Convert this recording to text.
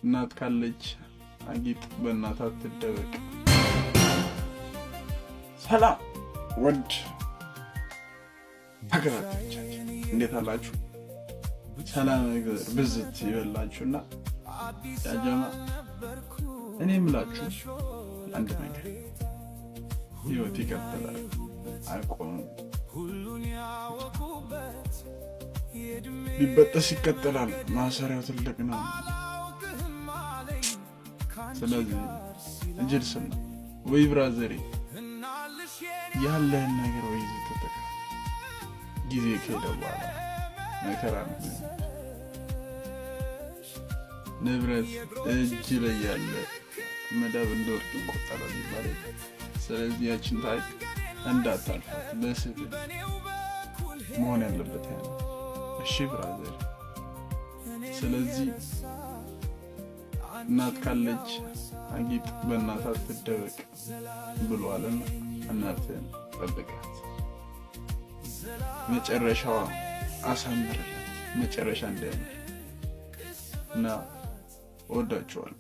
እናት ካለች አጊጥ በእናት አትደበቅ። ሰላም ውድ ተከታታዮቻችን እንዴት አላችሁ? ሰላም ነገር ብዝት ይበላችሁና ያጀማ እኔ የምላችሁ አንድ ነገር ህይወት ይቀጥላል፣ አይቆምም። ቢበጠስ ይቀጥላል፣ ማሰሪያው ትልቅ ነው። ስለዚህ እጅልስም ወይ ብራዘሬ ያለህን ነገር ወይ ተጠቀም። ጊዜ ከሄደ በኋላ መከራ ነው። ንብረት እጅ ላይ ያለ መዳብ እንደወርቅ ይቆጠራል ይባላል። ስለዚህ ያችን ታሪክ እንዳታልፋት በስህተት መሆን ያለበት ያለ እሺ ብራዘር። ስለዚህ እናት ካለች አጊጥ በእናት አትደበቅ ብሏልና እናትህን ጠብቃት፣ መጨረሻዋ አሳምርላት፣ መጨረሻ እንዳያምር እና ወዳችኋለሁ።